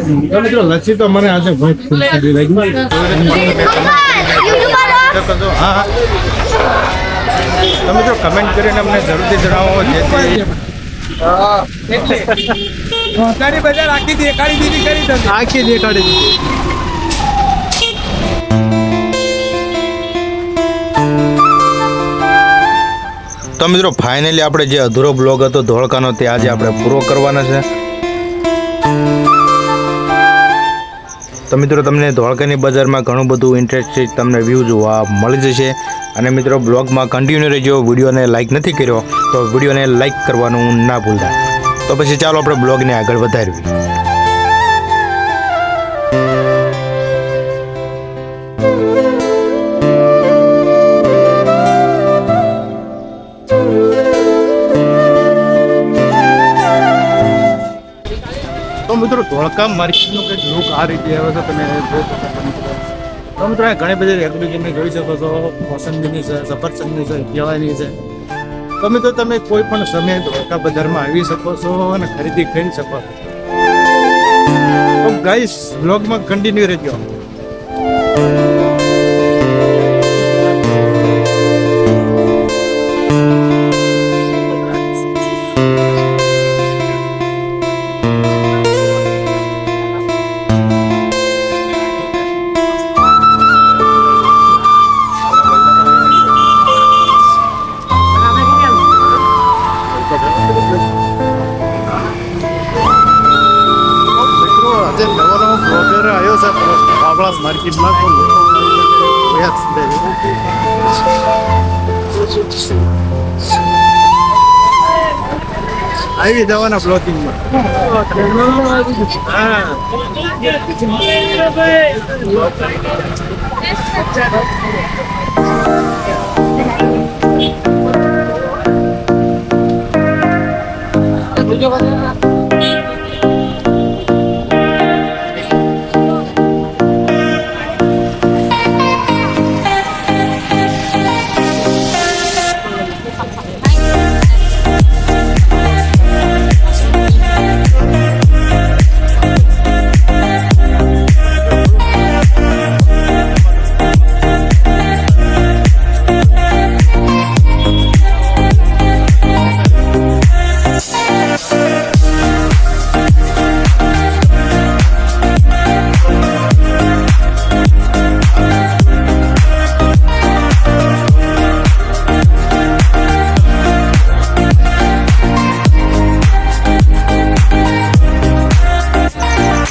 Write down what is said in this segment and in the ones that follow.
તો મિત્રો લસ્સી તો મને આજે બહુ ખૂબ સારી લાગી. હા તમે જો કમેન્ટ કરીને અમને જરૂરથી જણાવો જેથી બજાર આખી દેખાડી દીધી કરી તમે. આખી દેખાડી દીધી. તો મિત્રો ફાઇનલી આપણે જે અધૂરો બ્લોગ હતો ધોળકાનો તે આજે આપણે પૂરો કરવાના છે. તો મિત્રો તમને ધોળકાની બજારમાં ઘણું બધું ઇન્ટરેસ્ટેડ તમને વ્યૂ જોવા મળી જશે. અને મિત્રો બ્લોગમાં કન્ટિન્યુ રહેજો. વિડીયોને લાઇક નથી કર્યો તો વિડીયોને લાઇક કરવાનું ના ભૂલતા. તો પછી ચાલો આપણે બ્લોગને આગળ વધારવી. તો મિત્રો ધોળકા માર્કેટનો કંઈક લુક આ રીતે આવે છે. તમે જોઈ શકો છો મિત્રો. તો મિત્રો આ ઘણી બધી એગ્રીગેટને જોઈ શકો છો. મોસંબીની છે, સફરજનની છે, કેળાની છે. તો મિત્રો તમે કોઈ પણ સમયે ધોળકા બજારમાં આવી શકો છો અને ખરીદી કરી શકો છો. તો ગાઈસ બ્લોગમાં કન્ટિન્યુ રહેજો. આજે નવો બ્લોગર આવ્યો છે આપણા માર્કેટમાં તો આવી જવાના બ્લોગિંગમાં. હા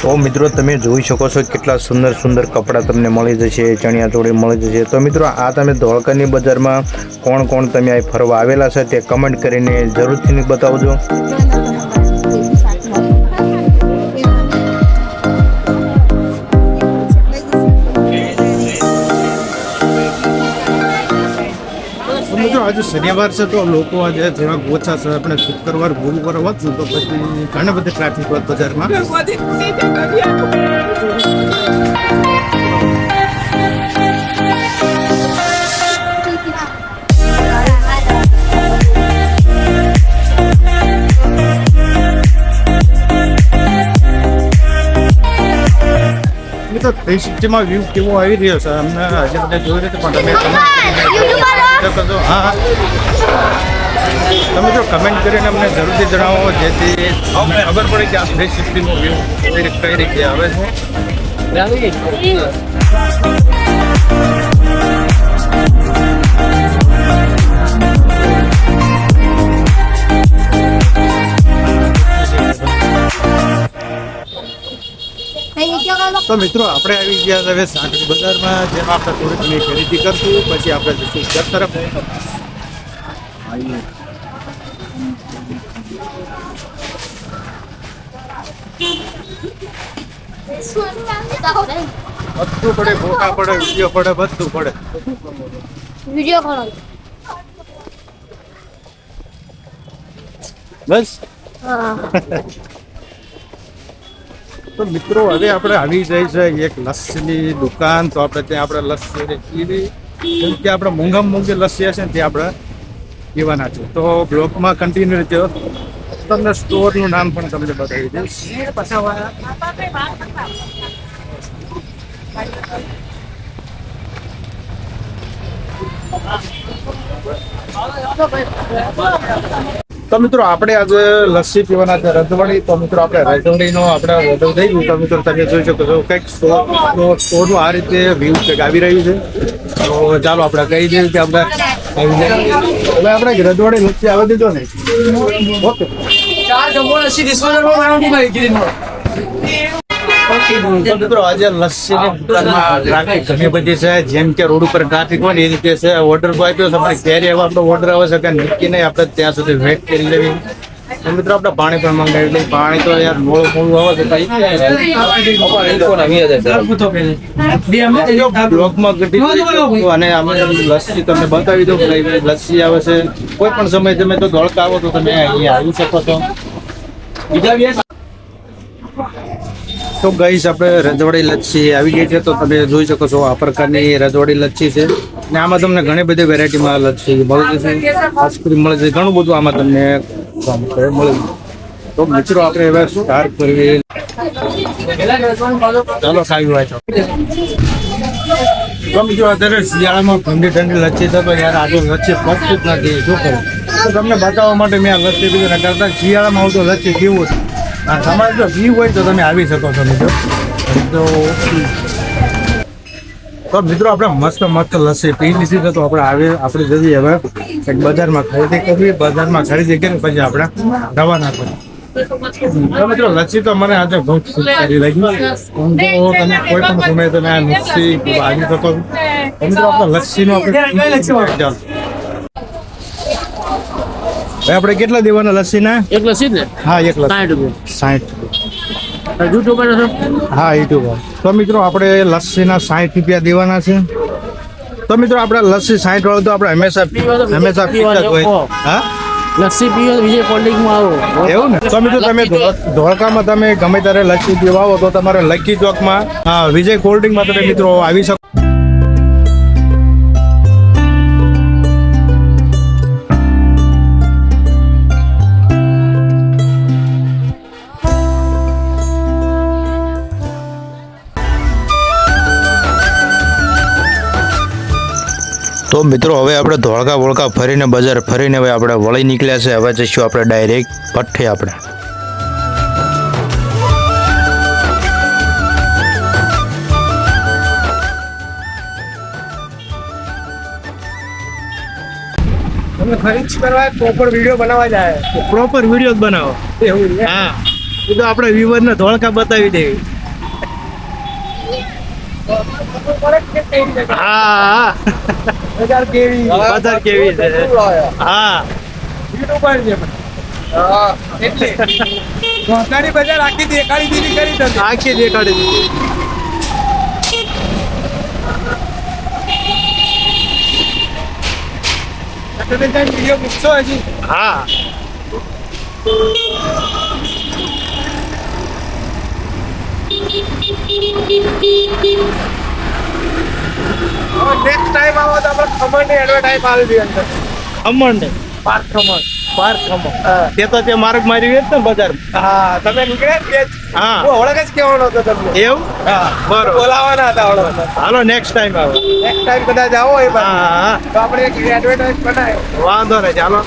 તો મિત્રો તમે જોઈ શકો છો કેટલા સુંદર સુંદર કપડાં તમને મળી જશે, ચણિયા ચોળી મળી જશે. તો મિત્રો આ તમે ધોળકાની બજારમાં કોણ કોણ તમે આ ફરવા આવેલા છે તે કમેન્ટ કરીને જરૂરથી બતાવજો. મિત્રો આજે શનિવાર છે તો લોકો આજે થોડાક ઓછા છે. આપણે શુક્રવાર ગુરુવાર વધશું તો પછી ઘણા બધા ટ્રાફિક હોય બજારમાં. મિત્રો 360 વ્યૂ કેવો આવી રહ્યો છે અમને આજે બધા જોઈ રીતે પણ તમે કરજો. હા તમે જો કમેન્ટ કરીને અમને જરૂરથી જણાવો જેથી અમને ખબર પડે કે આ 360નો વ્યૂ કઈ રીતે આવે છે. તો મિત્રો આપણે આવી ગયા હવે સાંકળી બજારમાં, જેમાં આપણે થોડી ઘણી ખરીદી કરશું પછી આપણે જઈશું ઘર તરફ. બધું પડે, ફોટા પડે, વિડીયો પડે, બધું પડે. વિડીયો કોણ બસ હા તો મિત્રો હવે આપણે આવી જાય છે એક લસ્સીની દુકાન. તો આપણે ત્યાં આપણે લસ્સી પીવી, કેમ કે આપણે મોંઘામાં મોંઘી લસ્સી હશે ને તે આપણે પીવાના છે. તો બ્લોગમાં કન્ટિન્યુ રહેજો. તમને સ્ટોરનું નામ પણ તમને બતાવી દઈશ. તો મિત્રો આપણે આજે લસ્સી પીવાના છે રજવાડી. તો મિત્રો આપણે રજવાડીનો આપણે ઓર્ડર થઈ ગયું. તો મિત્રો તમે જોઈ શકો છો કંઈક સ્ટોરનું આ રીતે વ્યૂ કંઈક આવી રહ્યું છે. તો ચાલો આપણે કહી દઈએ કે આપણે હવે આપણે રજવાડી લસ્સી આવી દીધો ને. ઓકે તો મિત્રો આજે લસ્સીની દુકાનમાં ટ્રાફિક ઘણી બધી છે. જેમ કે રોડ ઉપર ટ્રાફિક હોય ને એ રીતે છે. ઓર્ડર તો આપ્યો છે, અમારે ક્યારે એવો આપણો ઓર્ડર આવે છે કે નક્કી નહીં. આપણે ત્યાં સુધી વેઇટ કરી લેવી. તો મિત્રો આપણે પાણી પણ મંગાવી લઈએ. પાણી તો યાર મોડું આવે છે બ્લોગમાં ઘટી. અને અમે લસ્સી તમને બતાવી દઉં કે લસ્સી આવે છે. કોઈ પણ સમય તમે તો ધોળકા આવો તો તમે અહીંયા આવી શકો છો. તો ગઈસ આપણે રજવાડી લચ્છી આવી ગઈ છે. તો તમે જોઈ શકો છો આ પ્રકારની રજવાડી લચ્છી છે. ને આમાં તમને ઘણી બધી વેરાયટીમાં લચ્છી મળે છે. આઈસ્ક્રીમ મળે છે, ઘણું બધું આમાં તમને મળે છે. તો મિત્રો આપણે હવે સ્ટાર્ટ કરીએ. ચાલો ખાવી હોય તો મિત્રો અત્યારે શિયાળામાં ઠંડી ઠંડી લચ્છી છે. તો યાર આજે લચ્છી પચતું જ નથી. શું કરું? તો તમને બતાવવા માટે મેં આ લચ્છી પીધું ને કરતા શિયાળામાં આવતો લચ્છી પીવું છે. હા, તમારે જો પીવું હોય તો તમે આવી શકો છો મિત્રો. તો મિત્રો આપણે મસ્ત મસ્ત લસ્સી પી લીધી છે. તો આપણે જઈએ હવે એક બજારમાં ખરીદી કરવી. બજારમાં ખરીદી કરી પછી આપણે રવાના કરીએ. તો મિત્રો લસ્સી તો મને આજે બહુ સારી લાગી. તો તમે કોઈ પણ સમયે તમે આ લસ્સી આવી શકો છો. તો મિત્રો આપણે લસ્સીનો આપણે આપણે કેટલા દેવાના લસ્સીના? એક લસી ને હા, એક લસ્સી 60 60. યુટ્યુબર હા, યુટ્યુબર. તો મિત્રો આપણે લસ્સીના 60 રૂપિયા દેવાના છે. તો મિત્રો આપણે લસ્સી 60 વાળો તો આપણે હંમેશા પીતા જ હોય. હા, લસ્સી પીવો વિજય કોલ્ડિંગમાં આવો. એવું ને? તો મિત્રો તમે ધોળકામાં તમે ગમે ત્યારે લસ્સી પીવા આવો તો તમારે લકી ચોકમાં વિજય કોલ્ડિંગમાં તમે મિત્રો આવી શકો. તો મિત્રો હવે આપણે ધોળકા વોળકા ફરીને બજાર ફરીને હવે આપણે વળી નીકળ્યા છે. હવે જઈશું આપણે ડાયરેક્ટ ભઠ્ઠે. આપણે તમે ખરીદ કરવા પ્રોપર વિડીયો બનાવવા જાય. પ્રોપર વિડીયો જ બનાવો. એવું છે? હા, એ તો આપણે વ્યુઅરને ધોળકા બતાવી દેવી. હા, બજાર કેવી બજાર કેવી છે. હા, યુટ્યુબર છે પણ. એટલે રોજનાની બજાર આખી દેખાડી દીધી કરી તમે. આખી દેખાડી દીધી. તમે ત્યાં વિડીયો મૂકશો હજી? હા, નેક્સ્ટ ટાઈમ આવો તો આપણે ખમણની એડવર્ટાઈઝ આવી દઈએ અંદર. ખમણ ને પાર્ક ખમણ. પાર્ક ખમણ. તે તો તે માર્ગ મારી વેચ ને બજાર. હા, તમે નીકળ્યા જ બે જ. હા. હું ઓળખ જ કહેવાનો હતો તમને. એવું? હા, બરોબર. બોલાવાના હતા ઓળખ. હાલો નેક્સ્ટ ટાઈમ આવો. નેક્સ્ટ ટાઈમ કદાચ આવો એ બાજુ હા, તો આપણે એક એડવર્ટાઈઝ બનાવ્યો. વાંધો નહીં. ચાલો.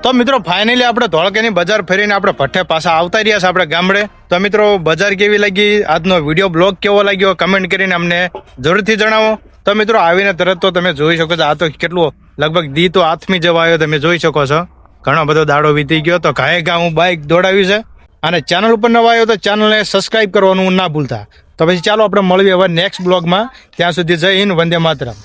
તો મિત્રો ફાઇનલી આપણે ધોળકાની બજાર ફરીને આપણે ભઠ્ઠે પાછા આવતા રહ્યા છે આપણે ગામડે. તો મિત્રો બજાર કેવી લાગી, આજનો વિડીયો બ્લોગ કેવો લાગ્યો કમેન્ટ કરીને અમને જરૂરથી જણાવો. તો મિત્રો આવીને તરત તો તમે જોઈ શકો છો, આ તો કેટલું લગભગ દી તો હાથમી જવા આવ્યો, તમે જોઈ શકો છો. ઘણો બધો દાડો વીતી ગયો, તો ઘાએ હું બાઇક દોડાવ્યું છે. અને ચેનલ ઉપર નવા આવ્યો તો ચેનલને સબસ્ક્રાઇબ કરવાનું ના ભૂલતા. તો પછી ચાલો આપણે મળીએ હવે નેક્સ્ટ બ્લોગમાં. ત્યાં સુધી જય હિન્દ, વંદે માતરમ.